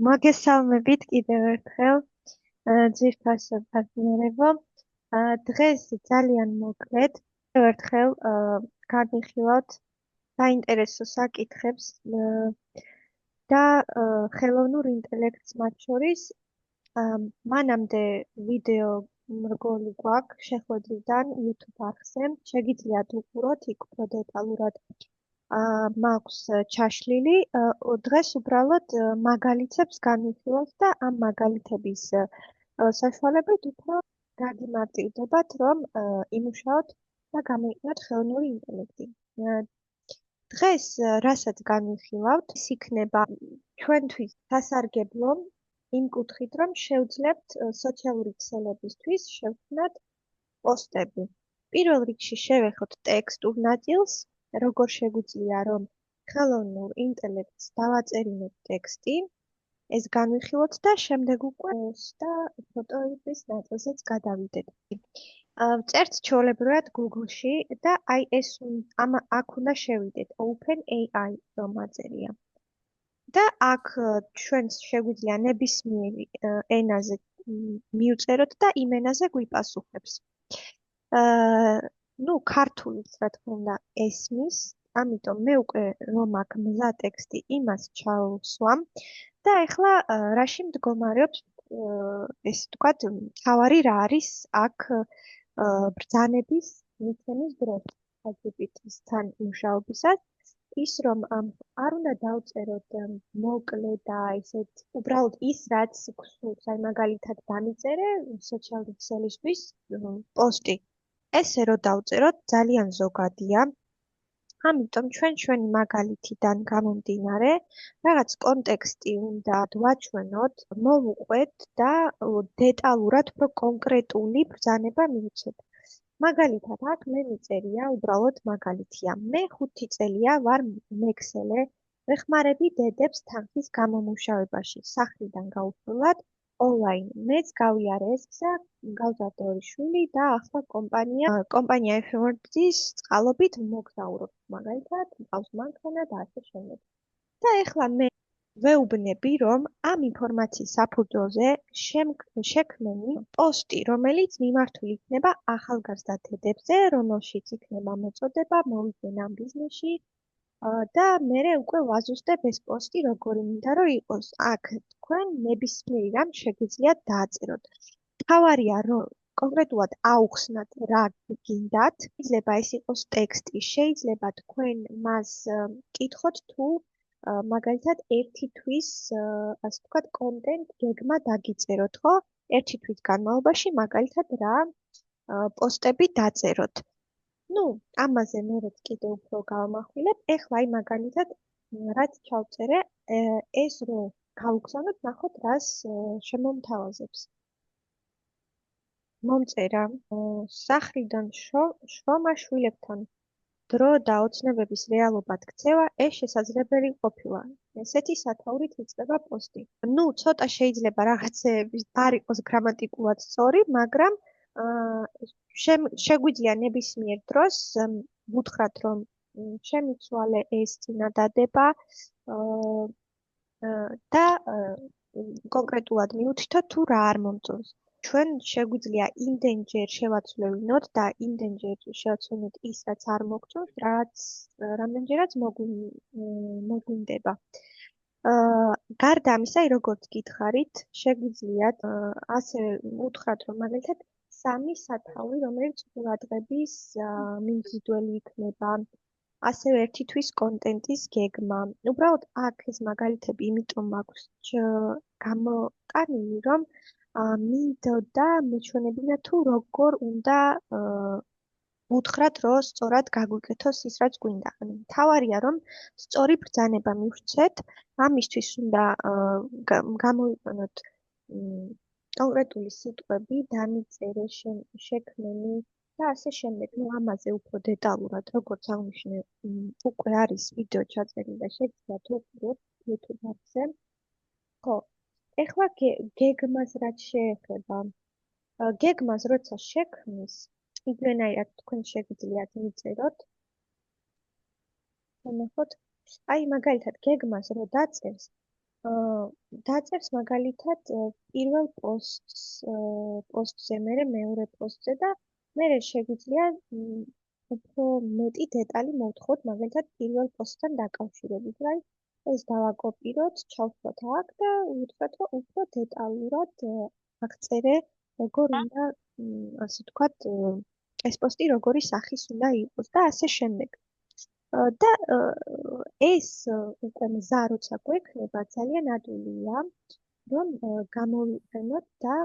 მოგესალმებით კიდევ ერთხელ ძვირფასო პარტნიორებო. დღეს ძალიან მოკლედ კიდევ ერთხელ განვიხილავთ საინტერესო საკითხებს და ხელოვნურ ინტელექტს მათ შორის. მანამდე ვიდეო რგოლი გვაქვს შეხვედრიდან YouTube არხზე. შეგიძლიათ უყუროთ, იქ უფრო დეტალურად მაქვს ჩაშლილი. დღეს უბრალოდ მაგალითებს განვიხილავთ და ამ მაგალითების საშუალებით უფრო გაგიმარტივდებათ, რომ იმუშაოთ და გამოიყენოთ ხელოვნური ინტელექტი. დღეს რასაც განვიხილავთ, ის იქნება ჩვენთვის სასარგებლო იმ კუთხით, რომ შევძლებთ სოციალური ქსელებისთვის შევქმნათ პოსტები. პირველ რიგში შევეხოთ ტექსტურ ნაწილს, როგორ შეგვიძლია რომ ხელოვნურ ინტელექტს დავაწერინოთ ტექსტი, ეს განვიხილოთ და შემდეგ უკვე და ფოტოების ნაწილზეც გადავიდეთ. წერთ ჩვეულებრივად Google-ში და აი ეს აქ უნდა შევიდეთ OpenAI რომ აწერია. და აქ ჩვენს შეგვიძლია ნებისმიერი ენაზე მივწეროთ და იმ ენაზე გვიპასუხებს. ქართულიც რა თქმა უნდა ესმის, ამიტომ მე უკვე რომ აქ მზა ტექსტი იმას ჩავსვამ და ეხლა რაში მდგომარეობს ესე ვთქვათ, თავარი რა არის აქ ბრძანების მიცემის დროს GPT-სთან მუშაობისას, ის რომ არ უნდა დავწეროთ მოკლე და ისეთ უბრალოდ ის რაც გსურს, აი მაგალითად დამიწერე სოციალური ქსელისთვის პოსტი. ესე რომ დავწეროთ ძალიან ზოგადია, ამიტომ ჩვენი მაგალითიდან გამომდინარე, რაღაც კონტექსტი უნდა ვაჩვენოთ, მოვუყვეთ და დეტალურად, უფრო კონკრეტული ბრძანება მივცეთ. მაგალითად, აქ მე მიწერია, უბრალოდ მაგალითია. მე 5 წელია ვარ მექსელე, ვეხმარები დედებს თანხის გამომუშავებაში, სახლიდან გაუხვილად ონლაინ. მეც გავიარე ეს გზა, გავზარდე 2 შვილი და ახლა კომპანია F-Words-ის წყალობით მოგზაურობ. მაგალითად, მყავს მანქანა და ასე შემდეგ. და ეხლა მე ვეუბნები, რომ ამ ინფორმაციის საფუძველზე შექმნენი პოსტი, რომელიც მიმართული იქნება ახალგაზრდა დედებზე, რომელშიც იქნება მოწოდება მოვიდნენ ამ ბიზნესში და მე უკვე ვაზუსტებ ეს პოსტი როგორი მინდა რომ იყოს. აქ თქვენ ნებისმიერი რამ შეგიძლიათ დააწეროთ. თავარია რომ კონკრეტულად აუხსნათ რა გინდათ, შეიძლება ეს იყოს ტექსტი, შეიძლება თქვენ მას კითხოთ თუ მაგალითად ერთი თვის ასე ვთქვათ კონტენტ გეგმა დაგიწეროთ, ხო? ერთი თვის განმავლობაში მაგალითად რა პოსტები დაწეროთ. ამაზე მერეც კიდევ უფრო გავამახვილებ. ეხლა აი მაგალითად რაც ჩავწერე, ეს რომ გავუგზავნოთ, ნახოთ რას შემომთავაზებს. მომწერა სახლიდან შრომა შვილებთან დრო და ოცნებების რეალობად ქცევა, ეს შესაძლებელი ყოფილა. ესეთი სათაურით იწყება პოსტი. ცოტა შეიძლება რაღაცეები არ იყოს გრამატიკულად სწორი, მაგრამ შეგვიძლია ნებისმიერ დროს ვუთხრათ, რომ შემიცვალე ეს წინადადება და კონკრეტულად მივუთითოთ თუ რა არ მომწონს. ჩვენ შეგვიძლია იმდენჯერ შევაცვლევინოთ და იმდენჯერ შევაცვლევინოთ ის, რაც არ მოგწონს, რამდენჯერაც მოგვინდება. გარდა ამისა, როგორც გითხარით, შეგვიძლიათ ასე უთხრათ, რომ მაგალითად 3 სათაური, რომელიც ყურადღების მიმზიდველი იქნება, ასევე ერთი თვის კონტენტის გეგმა. უბრალოდ აქ ეს მაგალითები იმიტომ მაქვს გამოტანილი, რომ მინდოდა მეჩვენებინა თუ როგორ უნდა ვუთხრათ, რომ სწორად გაგვიკეთოს ის, რაც გვინდა. თავარია, რომ სწორი ბრძანება მივცეთ, ამისთვის უნდა გამოვიყენოთ კონკრეტული სიტყვები, დამიწერე, შექმნენი და ასე შემდეგ. ამაზე უფრო დეტალურად, როგორც აღნიშნე, უკვე არის ვიდეო ჩაწერილი და შეგიძლიათ უყუროთ YouTube არხზე. ხო, ეხლა გეგმას რაც შეეხება. გეგმას როცა შექმნის, იგივენაირად თქვენ შეგიძლიათ მიწეროთ. ნახოთ, აი მაგალითად გეგმას რო დაწერს, დაწერს მაგალითად პირველ პოსტზე, მეორე პოსტზე და მერე შეგვიძლია უფრო მეტი დეტალი მოვთხოვოთ, მაგალითად პირველ პოსტთან დაკავშირებით, რა ეს დავაკოპიროთ, ჩავთვალოთ აქ და ვუთხრათ, რომ უფრო დეტალურად აღწერე, როგორ უნდა, ასე ვთქვათ, ეს პოსტი როგორი სახის უნდა იყოს და ასე შემდეგ. და ეს უკვე მზა როცა გვექნება, ძალიან ადვილია, რომ გამოვიყენოთ და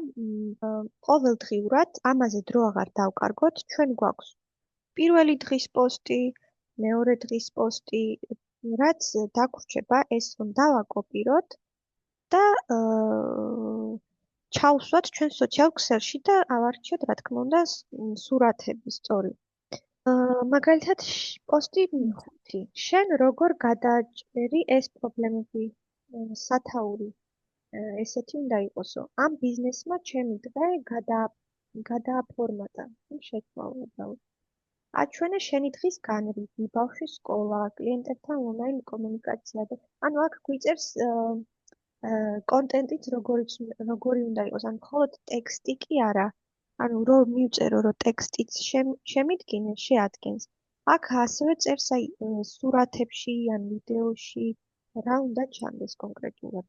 ყოველდღიურად ამაზე დრო აღარ დავკარგოთ, ჩვენ გვაქვს პირველი დღის პოსტი, მეორე დღის პოსტი, რაც დაგვრჩება, ეს რომ დავაკოპიროთ და ჩავსვათ ჩვენ social ქსელში და ავარჩიოთ, რა თქმა უნდა, სურათები სწორი. მაგალითად პოსტი 5. შენ როგორ გადაჭერი ეს პრობლემები? სათაური ესეთი უნდა იყოსო. ამ ბიზნესმა ჩემი დღე გადააფორმატა. შეცვალა უბრალოდ. აჩვენე შენი დღის განრიგი, ბავშვის სკოლა, კლიენტებთან ონლაინ კომუნიკაცია და ანუ აქ გვიწერს კონტენტიც როგორი უნდა იყოს, ან მხოლოდ ტექსტი კი არა. ანუ რომ მივწერო, რომ ტექსტიც შემიდგინე, შეადგენს. აქ ასევე წერს აი სურათებში ან ვიდეოში რა უნდა ჩანდეს კონკრეტულად.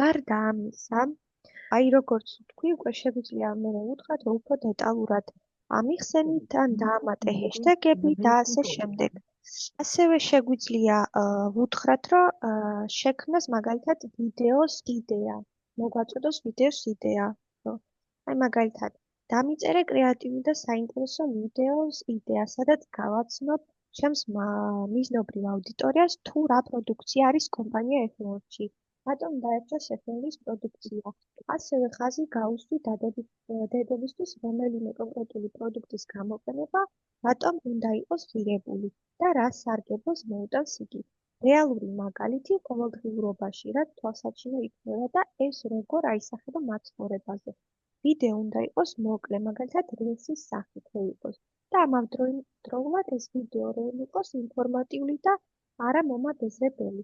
გარდა ამისა, აი როგორც ვთქვი, უკვე შეგვიძლია მე ვუთხრათ, რომ უფრო დეტალურად ამიხსენით ან დაამატე ჰეშტეგები და ასე შემდეგ. ასევე შეგვიძლია ვუთხრათ, რომ შექმნას მაგალითად ვიდეოს იდეა. მოგვაწოდოს ვიდეოს იდეა. აი მაგალითად, დამიწერე კრეატიული და საინტერესო ვიდეოს იდეა, სადაც გავაცნობ ჩემს მიზნობრივ აუდიტორიას თუ რა პროდუქცია არის კომპანია F1-ში. რატომ დაერჩა შეფენლის პროდუქცია. ასევე ხაზი გაუსვი დედებისთვის რომელიმე კონკრეტული პროდუქტის გამოყენება, რატომ უნდა იყოს ღირებული. და რა სარგებლოს მოუტანს იგი. რეალური მაგალითი ყოველდღიურობაში, რაც თვალსაჩინო იქნება და ეს როგორ აისახება მაცხოვრებაზე. ვიდეო უნდა იყოს მოკლე, მაგალითად რილსის სახით იყოს. და ამავდროულად ეს ვიდეო რომ იყოს ინფორმატიული და არა მომაბეზრებელი.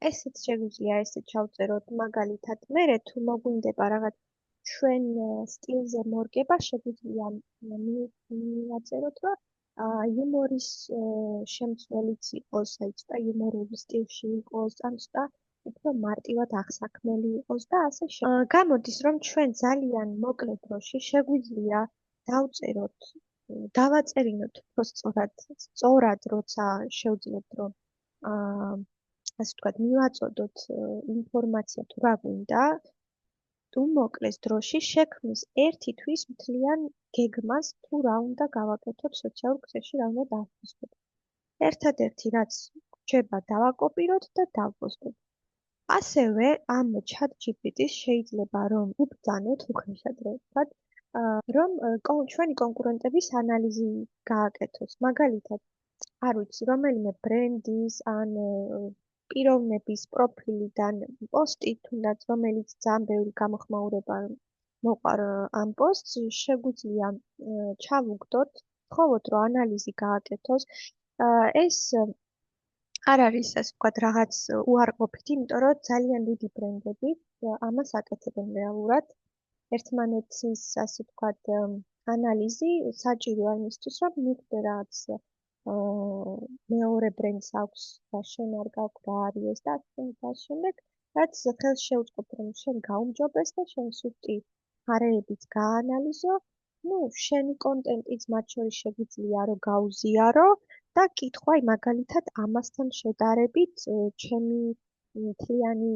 ესეც შეგვიძლია ესე ჩავწეროთ მაგალითად. მერე თუ მოგვინდება რაღაც ჩვენ სტილზე მორგება, შეგვიძლია მივაწეროთ, რომ იუმორის შემცველიც იყოს, აი ცოტა იუმორული სტილში იყოს, ან ცოტა უფრო მარტივად აღსაქმელი იყოს და ასე შემდეგ. გამოდის, რომ ჩვენ ძალიან მოკლე დროში შეგვიძლია დავაწერინოთ უფრო სწორად, როცა შევძლებთ, რომ ასე ვთქვათ, მივაწოდოთ ინფორმაცია თუ რა გვინდა, თუ მოკლეს დროში შექმნის ერთი თვის მთლიან გეგმას თუ რა უნდა გავაკეთოთ სოციალურ ქსელში, რა უნდა დავпостოთ. ერთადერთი რაც გვჭება დავაკოპიროთ და დავпостოთ. ასევე ამ ChatGPT-ს შეიძლება რომ უბრძანოთ უხეშად ვთქვათ, რომ ჩვენი კონკურენტების ანალიზი გააკეთოს. მაგალითად, არ ვიცი, რომელიმე ბრენდის ან პიროვნების პროფილიდან პოსტი თუნდაც რომელიც ძალიან ბევრი გამოხმაურება მოყარ ამ პოსტს შეგვიძლია ჩავუგდოთ, ვთხოვოთ რომ ანალიზი გააკეთოს. ეს არ არის ასე ვთქვათ რაღაც უარყოფითი, იმიტომ რომ ძალიან დიდი ბრენდები ამას აკეთებენ რეალურად. ერთმანეთის ასე ვთქვათ ანალიზი საჭიროა იმისთვის, რომ მივხვდე რაღაც მეორე ბრენდს აქვს და შენ არ გაქვს რა არის ეს და ასე შემდეგ, რაც ხელს შეუწყობ რომ შენ გაუმჯობეს და შენ სუსტი მხარეებიც გაანალიზო, შენი კონტენტიც მათ შორის შეგვიძლია რომ გაუზიარო და კითხვა აი მაგალითად ამასთან შედარებით ჩემი მთლიანი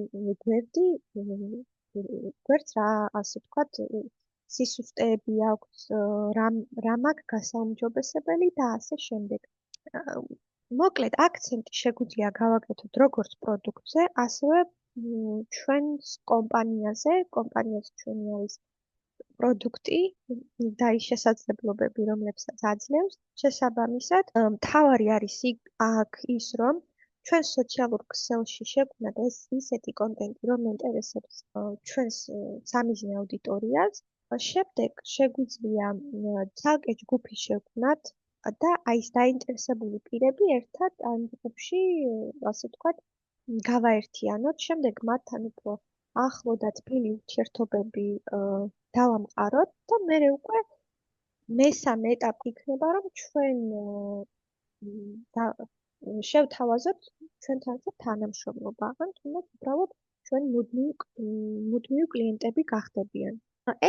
გვერდს რა ასე ვთქვათ სისუსტეები აქვს, რა მაქვს გასაუმჯობესებელი და ასე შემდეგ. მოკლედ, აქცენტი შეგვიძლია გავაკეთოთ როგორც პროდუქტზე, ასევე ჩვენს კომპანიაზე ჩვენი არის პროდუქტი და ის შესაძლებლობები, რომლებსაც აძლევს. შესაბამისად, მთავარი არის აქ ის, რომ ჩვენ სოციალურ ქსელში შევქმნათ ისეთი კონტენტი, რომ ინტერესებს ჩვენს სამიზნე აუდიტორიას. შემდეგ შეგვიძლია ცალკე ჯგუფი შევქმნათ და აი ეს დაინტერესებული პირები ერთად ამ ჯგუფში, ასე ვთქვათ, გავაერთიანოთ, შემდეგ მათთან უფრო ახლო და თბილი ურთიერთობები დავამყაროთ და მერე უკვე მესამე ეტაპი იქნება, რომ ჩვენ შევთავაზოთ ჩვენთან თანამშრომლობა, ან თუნდაც უბრალოდ ჩვენ მუდმივი კლიენტები გახდებიან.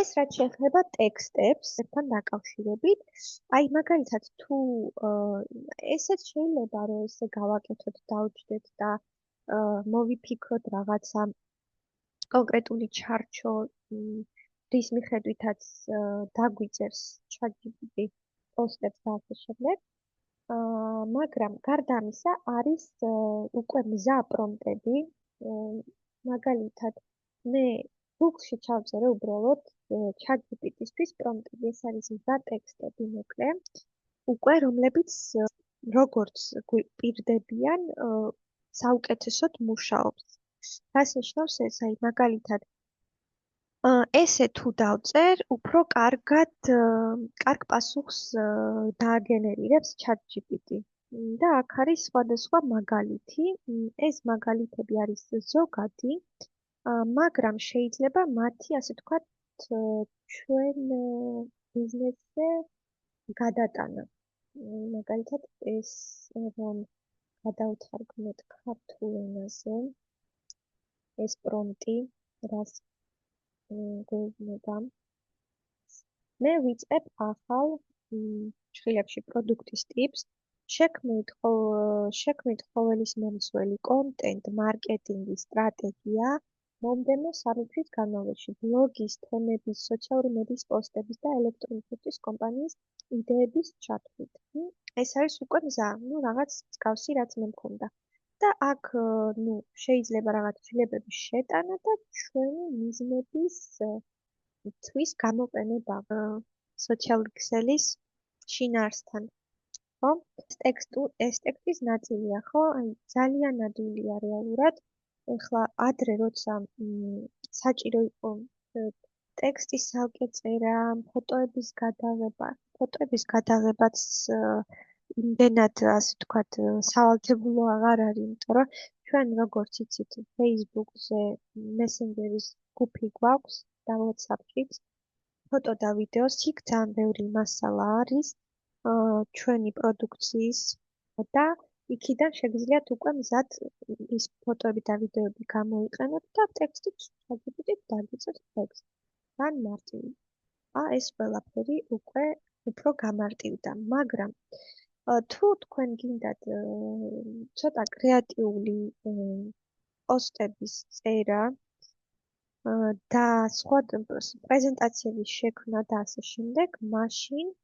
ეს რაც შეეხება ტექსტებს, ერთთან დაკავშირებით, აი მაგალითად თუ ესეც შეიძლება რომ ესე გავაკეთოთ, დავჭდეთ და მოვიფიქროთ რაღაცა კონკრეტული ჩარჩო, რის მიხედვითაც დაგვიწერს ChatGPT პოსტებს და ასე შემდეგ. მაგრამ გარდა ამისა არის უკვე მზა პრომპტები, მაგალითად მე Google-ში ჩავწერე უბრალოდ ChatGPT-ისთვის პრომპტები, ეს არის მზა ტექსტები მოკლე, უკვე რომლებიც როგორც გვპირდებიან საუკეთესოდ მუშაობს. რას ნიშნავს ეს? აი მაგალითად ესე თუ დავწერ, უფრო კარგ პასუხს დააგენერირებს ChatGPT. და აქ არის სხვადასხვა მაგალითი. ეს მაგალითები არის ზოგადი, მაგრამ შეიძლება მათი, ასე ვთქვათ, ჩვენ ბიზნესზე გადატანა. მაგალითად, ეს რომ გადავთარგმნოთ ქართულ ენაზე, ეს პრომპტი, რას გვეუბნება. მე ვიწყებ ახალ ფრჩხილებში პროდუქტის ტიპს, შექმნით ყოველის მომცველი კონტენტ მარკეტინგის სტრატეგია, მომდევნო 3 თვის განმავლობაში ბლოგის, თემების, სოციალური მედიის პოსტების და ელექტრონული პოჩტის კომპანიის იდეების ჩათვლით. ეს არის უკვე მზა, რაღაც მსგავსი რაც მე მქონდა. და აქ შეიძლება რაღაც ცვლილებების შეტანა და ჩვენი მიზნების თვის გამოყენება სოციალური ქსელის შინაარსთან. ხო? ეს ტექსტის ნაწილია, ხო? აი ძალიან ადვილია რეალურად. ეხლა ადრე როცა საჭირო იყო ტექსტის ცალკე წერა, ფოტოების გადაღებაც იმდენად, ასე ვთქვათ, სავალდებულო აღარ არის, იმიტომ რომ ჩვენ როგორც იცით, Facebook-ზე Messenger-ის ჯგუფი გვაქვს და WhatsApp-იც, ფოტო და ვიდეოს იქ ძალიან ბევრი მასალა არის ჩვენი პროდუქციის და იქიდან შეგიძლიათ უკვე მზად ის ფოტოები და ვიდეოები გამოიყენოთ და ტექსტით შეგიძლიათ დაგიწოთ ტექსტი. ან მარტივი. ეს ყველაფერი უკვე უფრო გამარტივდა, მაგრამ თუ თქვენ გინდათ ცოტა კრეატიული პოსტების წერა და სხვა პრეზენტაციების შექმნა და ასე შემდეგ, მაშინ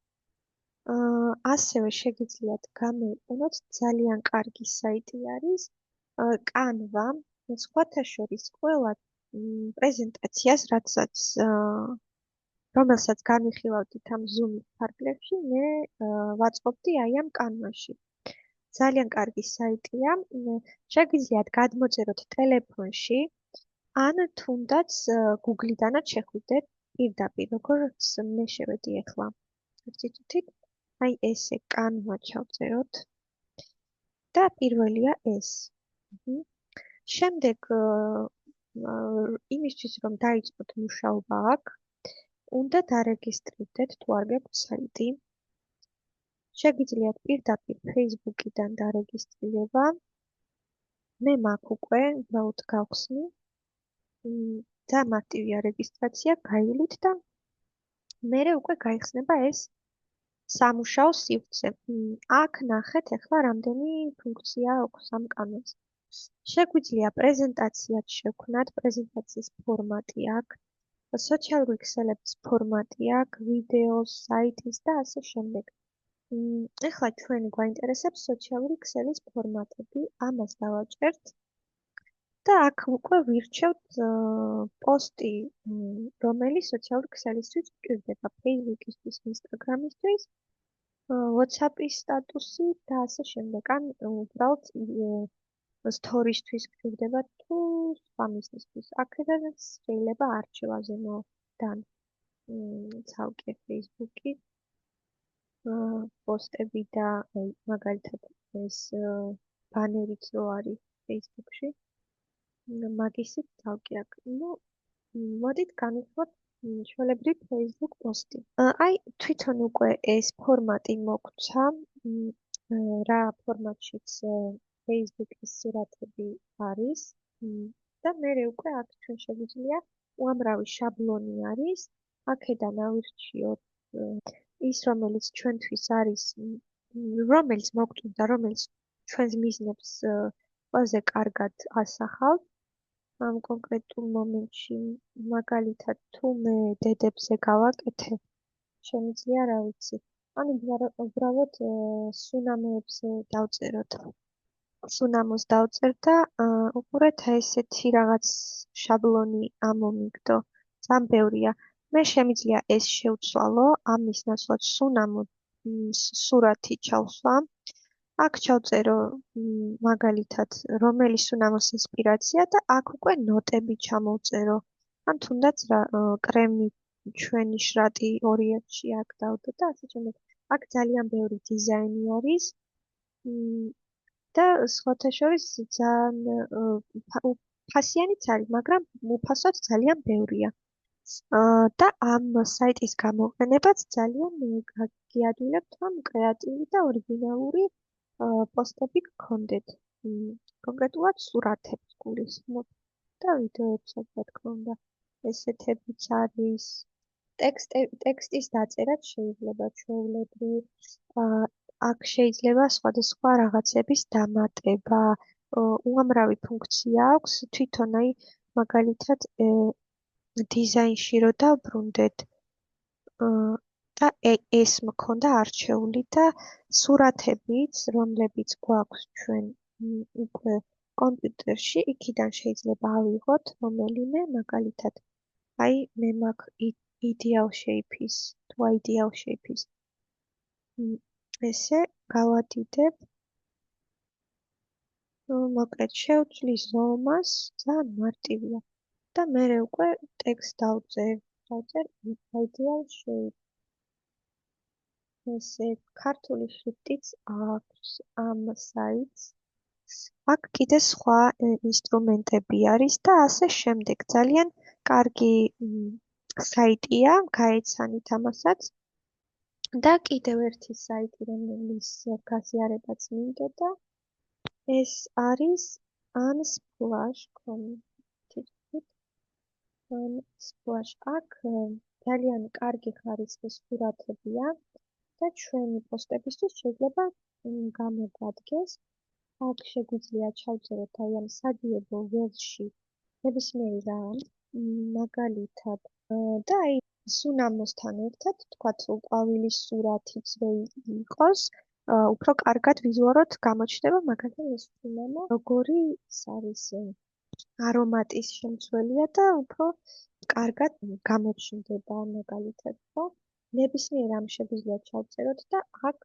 ასევე შეგიძლიათ გამოიყენოთ ძალიან კარგი საიტი არის Canva. სხვათა შორის ყველა პრეზენტაციას, რომელსაც განვიხილავდით ამ Zoom ფარგლებში, მე ვაწყობდი აი ამ Canva-ში. ძალიან კარგი საიტია. შეგიძლიათ გადმოწეროთ ტელეფონში, ან თუნდაც Google-დანაც შეხვიდეთ პირდაპირ, როგორც მე შევედი ახლა. ციტით, აი ესე Canva ჩავწეროთ და პირველია ეს. შემდეგ იმისთვის რომ დაიწყოთ მუშაობა აქ, უნდა დარეგისტრირდეთ თუ არ გაქვთ საიტი. შეგიძლიათ პირდაპირ Facebook-იდან დარეგისტრირება. მე მაქვს უკვე, უბრალოდ გავხსნი. და მარტივია რეგისტრაცია, გაივლით და მერე უკვე გაიხსნება ეს სამუშაო სივრცე. აქ ნახეთ ახლა რამდენი ფუნქცია აქვს ამ კანონს. შეგვიძლია პრეზენტაციაც შევქმნათ, პრეზენტაციის ფორმატი აქვს. სოციალური ქსელების ფორმატი აქვს, ვიდეოს, საიტის და ასე შემდეგ. ეხლა ჩვენ გვაინტერესებს სოციალური ქსელის ფორმატები, ამას დავაჭერთ და აქ უკვე ვირჩევთ პოსტი, რომელიც სოციალური ქსელისთვის გვჭირდება, Facebook-ისთვის, Instagram-ისთვის, WhatsApp-ის სტატუსი და ასე შემდეგ. ან უბრალოდ stories-თვის გვჭირდება თუ სხვა მიზნისთვის. აქედან შეიძლება არჩევაზე მოდან ცალკე Facebook-ი პოსტები და მაგალითად ეს ბანერიც რო არის Facebook-ში. მაგისით თავკი აქვს. მოდით განვიხილოთ ჩვეულებრივ Facebook პოსტი. აი თვითონ უკვე ეს ფორმატი მოგვცა, რა ფორმატშიც Facebook-ის სურათები არის და მერე უკვე აქ ჩვენ შეგვიძლია უამრავი შაბლონი არის. აქედან ავირჩიოთ ის, რომელიც ჩვენთვის არის, რომელიც მოგწონდა, რომელიც ჩვენს მიზნებს ყველაზე კარგად ასახავს. ამ კონკრეტულ მომენტში, მაგალითად, თუ მე დედებზე გავაკეთე, შემიძლია, რა ვიცი, ანუ უბრალოდ სუნამოებზე დავწეროთ. სუნამოს დავწერ და უყურეთ ესეთი რაღაც შაბლონი ამომიგდო. ძალიან ბევრია. მე შემიძლია ეს შევცვალო, ამის ნაცვლად სუნამო სურათი ჩავსვა. აქ ჩავწერო მაგალითად რომელი სუნამოს ინსპირაცია და აქ უკვე ნოტები ჩამოვწერო. ან თუნდაც რა კრემი ჩვენი შრატი 2-ში აქ დავდო და ასე შემდეგ. აქ ძალიან ბევრი დიზაინი არის და სხვათა შორის ძალიან ფასიანიც არის, მაგრამ უფასოც ძალიან ბევრია. და ამ საიტის გამოყენებაც ძალიან გიადვილებთ, რომ კრეატიული და ორიგინალური პოსტები გქონდეთ. კონკრეტულად სურათებს გულისხმობ და ვიდეოებსაც, რა თქმა უნდა. ესეთებიც არის. ტექსტის დაწერაც შეიძლება ჩვეულებრივ. აქ შეიძლება სხვადასხვა რაღაცების დამატება. უამრავი ფუნქცია აქვს, თვითონ აი მაგალითად დიზაინში რო დავბრუნდეთ და ეს მქონდა არჩეული და სურათებიც, რომლებიც გვაქვს ჩვენ უკვე კომპიუტერში, იქიდან შეიძლება ავიღოთ რომელიმე, მაგალითად, აი მე მაქვს ideal shape-ის, თუ ideal shape-ის. ესე გავადიდებ. მოკლედ შევცვლის ზომას, ძალიან მარტივია. და მერე უკვე ტექსტ დავწერ ideal shape. ესე ქართული შრიფტიც აქვს ამ საიტს. აქ კიდე სხვა ინსტრუმენტები არის და ასე შემდეგ. ძალიან კარგი საიტია, გაეცანით ამასაც. და კიდევ ერთი საიტი, რომლის გაზიარებაც მინდოდა, ეს არის Unsplash.com. Unsplash. აქ ძალიან კარგი ხარისხის სურათებია და ჩვენი პოსტებისთვის შეიძლება გამოგვადგეს. აქ შეგვიძლია ჩავწეროთ აი ამ სადიებო ველში ნებისმიერი რამ, მაგალითად და აი სუნამოსთან ერთად, თქვათ, ყვავილის სურათიც რო იყოს, უფრო კარგად ვიზუალურად გამოჩნდება, მაგალითად ეს სუნამო როგორი არის არომატის შემცველია და უფრო კარგად გამოჩნდება, მაგალითად, ხო? ნებისმიერ რამ შეგვიძლია ჩავწეროთ და აქ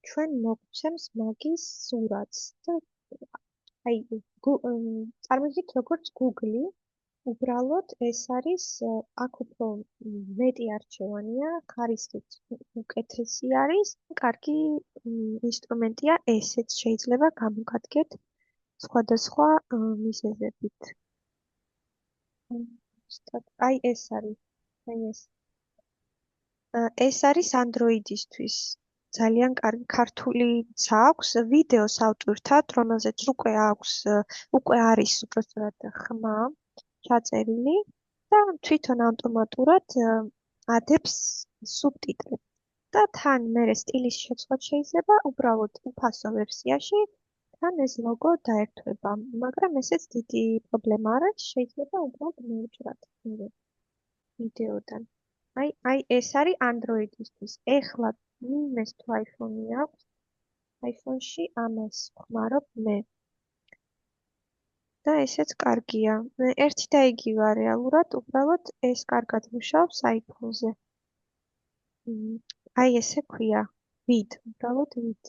ჩვენ მოგცემს მაგის სურათს და აი წარმოვიდგინეთ როგორც Google, უბრალოდ ეს არის აქ უფრო მეტი არჩევანია, ხარისხიც უკეთესი არის, კარგი ინსტრუმენტია, ესეც შეიძლება გამოგადგეთ სხვადასხვა მიზეზებით. აი ეს არის, ეს არის Android-ისთვის. ძალიან კარგი ქართულიც აქვს ვიდეოს ავტორთან, რომელზეც უკვე არის უბრალოდ ხმა ჩაწერილი და თვითონ ავტომატურად ადებს სუბტიტრებს. და თან მერე სტილის შეცვლაც შეიძლება უბრალოდ უფასო ვერსიაში თან ეს ლოგო დაერთვება, მაგრამ ესეც დიდი პრობლემა არ არის, შეიძლება უბრალოდ მოუჭრათ ვიდეოდან. აი ეს არის Android-ისთვის. ეხლა მინეს თუ iPhone-ი აქვს, iPhone-ში ამას ვხმარობ მე. და ესეც კარგია. ერთი და იგივეა რეალურად, უბრალოდ ეს კარგად მუშაობს iPhone-ზე. აი ესე ქვია, ვიდ, უბრალოდ ვიდ.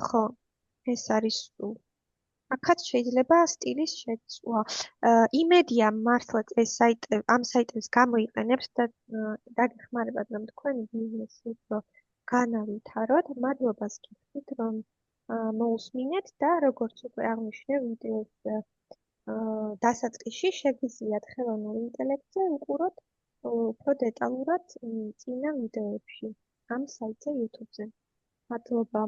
ხო, ეს არის სულ. აქაც შეიძლება სტილის შეცვლა. იმედია მართლაც ეს ამ საიტებს გამოიყენებს და დაგეხმარებათ, რომ თქვენი ბიზნესი უფრო განავითაროთ. მადლობას გიხდით, რომ მოусმინეთ და როგორც უკვე აღნიშნე ვიდეოს დასაწყისში შეგიძლიათ ხელოვნურ ინტელექტზე უყუროთ უფრო დეტალურად წინა ვიდეოებში ამ საიტზე YouTube-ზე. მადლობა.